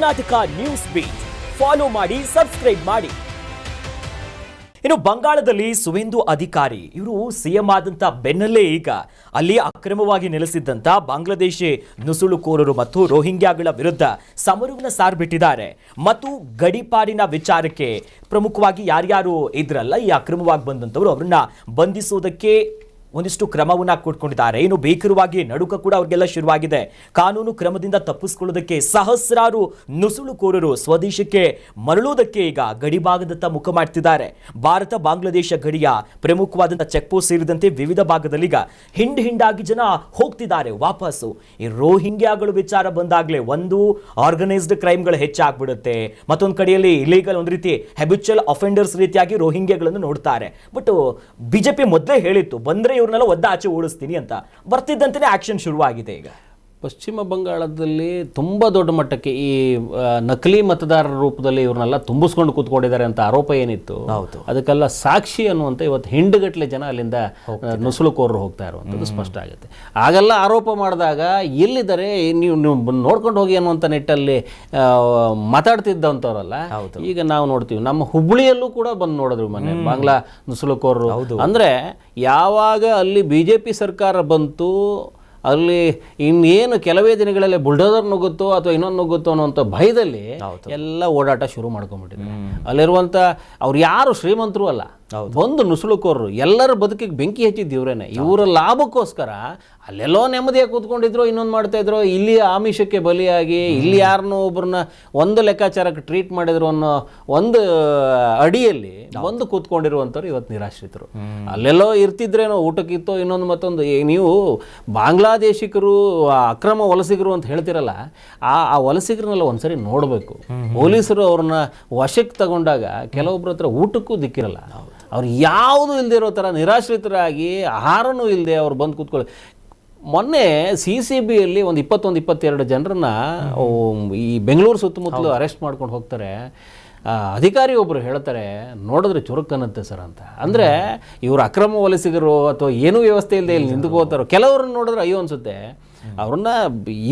Karnataka news beat follow ಮಾಡಿ, subscribe ಮಾಡಿ. ಇನ್ನು ಬಂಗಾಳದಲ್ಲಿ ಸುವೇಂದು ಅಧಿಕಾರಿ ಇವರು ಸಿಎಂ ಆದಂತ ಬೆನ್ನಲ್ಲೇ ಈಗ ಅಲ್ಲಿ ಅಕ್ರಮವಾಗಿ ನೆಲೆಸಿದ್ದಂತ ಬಾಂಗ್ಲಾದೇಶಿ ನುಸುಳುಕೋರರು ಮತ್ತು ರೋಹಿಂಗ್ಯಾಗಳ ವಿರುದ್ಧ ಸಮರವನ್ನು ಸಾರ್ಬಿಟ್ಟಿದ್ದಾರೆ. ಮತ್ತು ಗಡಿಪಾರಿನ ವಿಚಾರಕ್ಕೆ ಪ್ರಮುಖವಾಗಿ ಯಾರ್ಯಾರು ಇದ್ರಲ್ಲ ಈ ಅಕ್ರಮವಾಗಿ ಬಂದಂತವರು ಅವರನ್ನ ಬಂಧಿಸುವುದಕ್ಕೆ ಒಂದಿಷ್ಟು ಕ್ರಮವನ್ನ ಕೊಟ್ಕೊಂಡಿದ್ದಾರೆ. ಇನ್ನು ಭೀಕರವಾಗಿ ನಡುಕ ಕೂಡ ಅವ್ರಿಗೆಲ್ಲ ಶುರುವಾಗಿದೆ. ಕಾನೂನು ಕ್ರಮದಿಂದ ತಪ್ಪಿಸಿಕೊಳ್ಳೋದಕ್ಕೆ ಸಹಸ್ರಾರು ನುಸುಳುಕೋರರು ಸ್ವದೇಶಕ್ಕೆ ಮರಳುವುದಕ್ಕೆ ಈಗ ಗಡಿಭಾಗದತ್ತ ಮುಖ ಮಾಡ್ತಿದ್ದಾರೆ. ಭಾರತ ಬಾಂಗ್ಲಾದೇಶ ಗಡಿಯ ಪ್ರಮುಖವಾದಂತಹ ಚೆಕ್ ಪೋಸ್ಟ್ ಸೇರಿದಂತೆ ವಿವಿಧ ಭಾಗದಲ್ಲಿ ಈಗ ಹಿಂಡಾಗಿ ಜನ ಹೋಗ್ತಿದ್ದಾರೆ ವಾಪಸ್ಸು. ಈ ರೋಹಿಂಗ್ಯಾಗಳು ವಿಚಾರ ಬಂದಾಗಲೇ ಒಂದು ಆರ್ಗನೈಸ್ಡ್ ಕ್ರೈಮ್ಗಳು ಹೆಚ್ಚಾಗ್ಬಿಡುತ್ತೆ, ಮತ್ತೊಂದು ಕಡೆಯಲ್ಲಿ ಇಲೀಗಲ್ ಒಂದು ರೀತಿ ಹ್ಯಾಬಿಚುವಲ್ ಅಫೆಂಡರ್ಸ್ ರೀತಿಯಾಗಿ ರೋಹಿಂಗ್ಯಾಗಳನ್ನು ನೋಡ್ತಾರೆ. ಬಟ್ ಬಿಜೆಪಿ ಮೊದಲೇ ಹೇಳಿತ್ತು ಬಂದ್ರೆ ಇವ್ರನ್ನೆಲ್ಲ ಒದ್ದಾಚೆ ಓಡಿಸ್ತೀನಿ ಅಂತ. ಬರ್ತಿದ್ದಂತೆ ಆಕ್ಷನ್ ಶುರುವಾಗಿದೆ. ಈಗ ಪಶ್ಚಿಮ ಬಂಗಾಳದಲ್ಲಿ ತುಂಬ ದೊಡ್ಡ ಮಟ್ಟಕ್ಕೆ ಈ ನಕಲಿ ಮತದಾರರ ರೂಪದಲ್ಲಿ ಇವ್ರನ್ನೆಲ್ಲ ತುಂಬಿಸ್ಕೊಂಡು ಕೂತ್ಕೊಂಡಿದ್ದಾರೆ ಅಂತ ಆರೋಪ ಏನಿತ್ತು, ಅದಕ್ಕೆಲ್ಲ ಸಾಕ್ಷಿ ಅನ್ನುವಂಥ ಇವತ್ತು ಹಿಂಡುಗಟ್ಟಲೆ ಜನ ಅಲ್ಲಿಂದ ನುಸುಳುಕೋರರು ಹೋಗ್ತಾ ಇರುವಂಥದ್ದು ಸ್ಪಷ್ಟ ಆಗುತ್ತೆ. ಆಗೆಲ್ಲ ಆರೋಪ ಮಾಡಿದಾಗ ಎಲ್ಲಿದ್ದಾರೆ ನೀವು ನೋಡ್ಕೊಂಡು ಹೋಗಿ ಅನ್ನುವಂಥ ನಿಟ್ಟಲ್ಲಿ ಮಾತಾಡ್ತಿದ್ದಂಥವ್ರಲ್ಲ, ಈಗ ನಾವು ನೋಡ್ತೀವಿ. ನಮ್ಮ ಹುಬ್ಬಳ್ಳಿಯಲ್ಲೂ ಕೂಡ ಬಂದು ನೋಡಿದ್ರು ಮೊನ್ನೆ ಬಾಂಗ್ಲಾ ನುಸುಳುಕೋರರು. ಅಂದರೆ ಯಾವಾಗ ಅಲ್ಲಿ BJP ಸರ್ಕಾರ ಬಂತು, ಅಲ್ಲಿ ಇನ್ನೇನು ಕೆಲವೇ ದಿನಗಳಲ್ಲಿ ಬುಲ್ಡೋಸರ್ ನುಗ್ಗುತ್ತೋ ಅಥವಾ ಇನ್ನೊಂದು ನುಗ್ಗುತ್ತೋ ಅನ್ನೋಂಥ ಭಯದಲ್ಲಿ ಎಲ್ಲ ಓಡಾಟ ಶುರು ಮಾಡ್ಕೊಂಡ್ಬಿಟ್ಟಿದೆ. ಅಲ್ಲಿರುವಂಥ ಅವ್ರು ಯಾರು ಶ್ರೀಮಂತರು ಅಲ್ಲ, ಬಂದು ನುಸುಳುಕೋರರು ಎಲ್ಲರ ಬದುಕಿಗೆ ಬೆಂಕಿ ಹಚ್ಚಿದ್ದು ಇವರೇನೆ. ಇವರ ಲಾಭಕ್ಕೋಸ್ಕರ ಅಲ್ಲೆಲ್ಲೋ ನೆಮ್ಮದಿಯಾಗಿ ಕೂತ್ಕೊಂಡಿದ್ರು, ಇನ್ನೊಂದು ಮಾಡ್ತಾ ಇದ್ರು. ಇಲ್ಲಿ ಆಮಿಷಕ್ಕೆ ಬಲಿಯಾಗಿ ಇಲ್ಲಿ ಯಾರನ್ನೋ ಒಬ್ಬರನ್ನ ಒಂದು ಲೆಕ್ಕಾಚಾರಕ್ಕೆ ಟ್ರೀಟ್ ಮಾಡಿದ್ರು ಅನ್ನೋ ಒಂದು ಅಡಿಯಲ್ಲಿ ಬಂದು ಕೂತ್ಕೊಂಡಿರುವಂಥವ್ರು ಇವತ್ತು ನಿರಾಶ್ರಿತರು. ಅಲ್ಲೆಲ್ಲೋ ಇರ್ತಿದ್ರೇನೋ ಊಟಕ್ಕಿತ್ತೋ ಇನ್ನೊಂದು ಮತ್ತೊಂದು. ನೀವು ಬಾಂಗ್ಲಾದೇಶಿಕರು ಅಕ್ರಮ ವಲಸಿಗರು ಅಂತ ಹೇಳ್ತಿರಲ್ಲ, ಆ ವಲಸಿಗರನ್ನೆಲ್ಲ ಒಂದ್ಸರಿ ನೋಡಬೇಕು. ಪೊಲೀಸರು ಅವ್ರನ್ನ ವಶಕ್ಕೆ ತಗೊಂಡಾಗ ಕೆಲವೊಬ್ಬರ ಹತ್ರ ಊಟಕ್ಕೂ ದಿಕ್ಕಿರಲ್ಲ. ಅವ್ರು ಯಾವುದು ಇಲ್ಲದೆ ಇರೋ ಥರ ನಿರಾಶ್ರಿತರಾಗಿ ಆಹಾರನೂ ಇಲ್ಲದೆ ಅವ್ರು ಬಂದು ಕೂತ್ಕೊಳ್ಳಿ. ಮೊನ್ನೆ CCBಯಲ್ಲಿ ಒಂದು 21-22 ಜನರನ್ನ ಈ ಬೆಂಗಳೂರು ಸುತ್ತಮುತ್ತಲು ಅರೆಸ್ಟ್ ಮಾಡ್ಕೊಂಡು ಹೋಗ್ತಾರೆ. ಅಧಿಕಾರಿ ಒಬ್ಬರು ಹೇಳ್ತಾರೆ, ನೋಡಿದ್ರೆ ಚುರುಕನ್ನತ್ತೆ ಸರ್ ಅಂತ. ಅಂದರೆ ಇವರು ಅಕ್ರಮ ವಲಸಿಗರು ಅಥವಾ ಏನೂ ವ್ಯವಸ್ಥೆ ಇಲ್ಲದೆ ಇಲ್ಲಿ ನಿಂತ್ಕೋತಾರೋ. ಕೆಲವ್ರನ್ನ ನೋಡಿದ್ರೆ ಅಯ್ಯೋ ಅನಿಸುತ್ತೆ, ಅವ್ರನ್ನ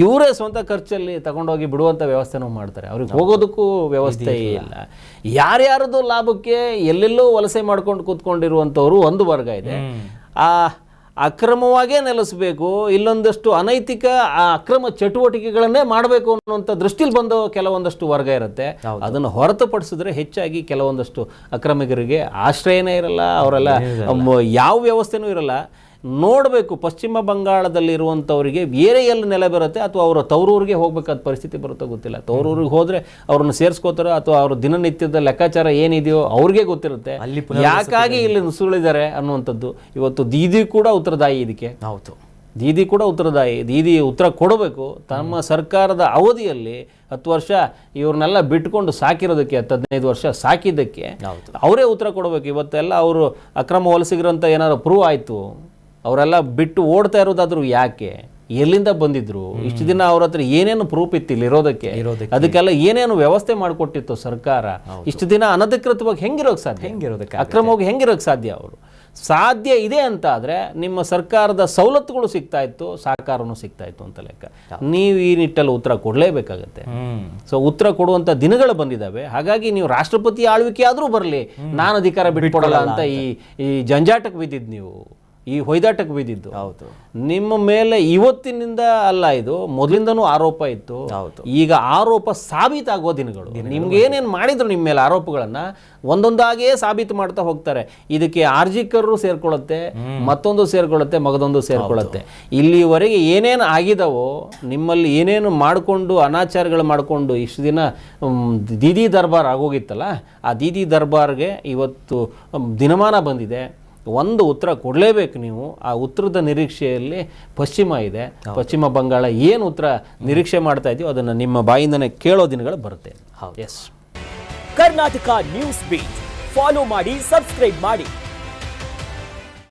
ಇವರೇ ಸ್ವಂತ ಖರ್ಚಲ್ಲಿ ತಗೊಂಡೋಗಿ ಬಿಡುವಂಥ ವ್ಯವಸ್ಥೆನೂ ಮಾಡ್ತಾರೆ. ಅವ್ರಿಗೆ ಹೋಗೋದಕ್ಕೂ ವ್ಯವಸ್ಥೆ ಇಲ್ಲ. ಯಾರ್ಯಾರದು ಲಾಭಕ್ಕೆ ಎಲ್ಲೆಲ್ಲೋ ವಲಸೆ ಮಾಡ್ಕೊಂಡು ಕೂತ್ಕೊಂಡಿರುವಂಥವ್ರು ಒಂದು ವರ್ಗ ಇದೆ. ಆ ಅಕ್ರಮವಾಗೇ ನೆಲೆಸಬೇಕು, ಇಲ್ಲೊಂದಷ್ಟು ಅನೈತಿಕ ಅಕ್ರಮ ಚಟುವಟಿಕೆಗಳನ್ನೇ ಮಾಡಬೇಕು ಅನ್ನುವಂಥ ದೃಷ್ಟಿಲಿ ಬಂದು ಕೆಲವೊಂದಷ್ಟು ವರ್ಗ ಇರುತ್ತೆ. ಅದನ್ನು ಹೊರತುಪಡಿಸಿದ್ರೆ ಹೆಚ್ಚಾಗಿ ಕೆಲವೊಂದಷ್ಟು ಅಕ್ರಮಿಗರಿಗೆ ಆಶ್ರಯನೇ ಇರಲ್ಲ, ಅವರೆಲ್ಲ ಯಾವ ವ್ಯವಸ್ಥೆನೂ ಇರಲ್ಲ. ನೋಡಬೇಕು, ಪಶ್ಚಿಮ ಬಂಗಾಳದಲ್ಲಿರುವಂಥವರಿಗೆ ಬೇರೆ ಎಲ್ಲಿ ನೆಲೆ ಬರುತ್ತೆ ಅಥವಾ ಅವರ ತವರೂರಿಗೆ ಹೋಗ್ಬೇಕಾದ ಪರಿಸ್ಥಿತಿ ಬರುತ್ತೋ ಗೊತ್ತಿಲ್ಲ. ತವರೂರಿಗೆ ಹೋದರೆ ಅವ್ರನ್ನ ಸೇರಿಸ್ಕೋತಾರೋ ಅಥವಾ ಅವ್ರ ದಿನನಿತ್ಯದ ಲೆಕ್ಕಾಚಾರ ಏನಿದೆಯೋ ಅವ್ರಿಗೆ ಗೊತ್ತಿರುತ್ತೆ ಯಾಕಾಗಿ ಇಲ್ಲಿ ನುಸುಳಿದ್ದಾರೆ ಅನ್ನುವಂಥದ್ದು. ಇವತ್ತು ದೀದಿ ಕೂಡ ಉತ್ತರದಾಯಿ ಇದಕ್ಕೆ. ಹೌದು, ದೀದಿ ಕೂಡ ಉತ್ತರದಾಯಿ. ದೀದಿ ಉತ್ತರ ಕೊಡಬೇಕು. ತಮ್ಮ ಸರ್ಕಾರದ ಅವಧಿಯಲ್ಲಿ 10 ವರ್ಷ ಇವ್ರನ್ನೆಲ್ಲ ಬಿಟ್ಕೊಂಡು ಸಾಕಿರೋದಕ್ಕೆ, 15 ವರ್ಷ ಸಾಕಿದ್ದಕ್ಕೆ ಅವರೇ ಉತ್ತರ ಕೊಡಬೇಕು. ಇವತ್ತೆಲ್ಲ ಅವರು ಅಕ್ರಮ ವಲಸಿಗರಂತ ಏನಾದ್ರು ಪ್ರೂವ್ ಆಯಿತು, ಅವರೆಲ್ಲ ಬಿಟ್ಟು ಓಡ್ತಾ ಇರೋದಾದ್ರು ಯಾಕೆ, ಎಲ್ಲಿಂದ ಬಂದಿದ್ರು, ಇಷ್ಟು ದಿನ ಅವ್ರ ಹತ್ರ ಏನೇನು ಪ್ರೂಫ್ ಇತ್ತು ಇಲ್ಲಿ ಇರೋದಕ್ಕೆ, ಅದಕ್ಕೆಲ್ಲ ಏನೇನು ವ್ಯವಸ್ಥೆ ಮಾಡಿಕೊಟ್ಟಿತ್ತು ಸರ್ಕಾರ, ಇಷ್ಟು ದಿನ ಅನಧಿಕೃತವಾಗಿ ಹೆಂಗಿರೋಕ್ಕೆ ಸಾಧ್ಯ, ಅಕ್ರಮವಾಗಿ ಹೆಂಗಿರೋಕ್ಕೆ ಸಾಧ್ಯ? ಅವರು ಸಾಧ್ಯ ಇದೆ ಅಂತ ಆದರೆ ನಿಮ್ಮ ಸರ್ಕಾರದ ಸವಲತ್ತುಗಳು ಸಿಗ್ತಾ ಇತ್ತು, ಸಹಕಾರನೂ ಸಿಗ್ತಾ ಇತ್ತು ಅಂತ ಲೆಕ್ಕ. ನೀವು ಈ ನಿಟ್ಟಲ್ಲಿ ಉತ್ತರ ಕೊಡಲೇಬೇಕಾಗತ್ತೆ. ಸೊ ಉತ್ತರ ಕೊಡುವಂಥ ದಿನಗಳು ಬಂದಿದ್ದಾವೆ. ಹಾಗಾಗಿ ನೀವು ರಾಷ್ಟ್ರಪತಿ ಆಳ್ವಿಕೆ ಆದರೂ ಬರಲಿ, ನಾನು ಅಧಿಕಾರ ಬಿಟ್ಕೊಡಲ್ಲ ಅಂತ ಈ ಜಂಜಾಟಕ್ಕೆ ಬಿದ್ದಿದ್ದು, ನೀವು ಈ ಹೊಯ್ದಾಟಕ್ಕೆ ಬಿದ್ದಿದ್ದು. ಹೌದು, ನಿಮ್ಮ ಮೇಲೆ ಇವತ್ತಿನಿಂದ ಅಲ್ಲ, ಇದು ಮೊದಲಿಂದನೂ ಆರೋಪ ಇತ್ತು. ಈಗ ಆರೋಪ ಸಾಬೀತಾಗುವ ದಿನಗಳು. ನಿಮ್ಗೆ ಏನೇನು ಮಾಡಿದ್ರು ನಿಮ್ಮ ಮೇಲೆ ಆರೋಪಗಳನ್ನು ಒಂದೊಂದಾಗೇ ಸಾಬೀತು ಮಾಡ್ತಾ ಹೋಗ್ತಾರೆ. ಇದಕ್ಕೆ ಆರ್ಜಿಕರು ಸೇರ್ಕೊಳ್ಳುತ್ತೆ, ಮತ್ತೊಂದು ಸೇರ್ಕೊಳ್ಳುತ್ತೆ, ಮಗದೊಂದು ಸೇರ್ಕೊಳ್ಳುತ್ತೆ. ಇಲ್ಲಿವರೆಗೆ ಏನೇನು ಆಗಿದಾವೋ, ನಿಮ್ಮಲ್ಲಿ ಏನೇನು ಮಾಡಿಕೊಂಡು ಅನಾಚಾರಗಳು ಮಾಡಿಕೊಂಡು ಇಷ್ಟು ದಿನ ದೀದಿ ದರ್ಬಾರ್ ಆಗೋಗಿತ್ತಲ್ಲ, ಆ ದೀದಿ ದರ್ಬಾರ್ಗೆ ಇವತ್ತು ದಿನಮಾನ ಬಂದಿದೆ. ಒಂದು ಉತ್ತರ ಕೊಡಲೇಬೇಕು ನೀವು. ಆ ಉತ್ತರದ ನಿರೀಕ್ಷೆಯಲ್ಲಿ ಪಶ್ಚಿಮ ಇದೆ. ಪಶ್ಚಿಮ ಬಂಗಾಳ ಏನು ಉತ್ತರ ನಿರೀಕ್ಷೆ ಮಾಡ್ತಾ ಇದೆಯೋ ಅದನ್ನು ನಿಮ್ಮ ಬಾಯಿಂದನೇ ಕೇಳೋ ದಿನಗಳು ಬರುತ್ತೆ. Yes, Karnataka news beat follow ಮಾಡಿ, ಸಬ್ಸ್ಕ್ರೈಬ್ ಮಾಡಿ.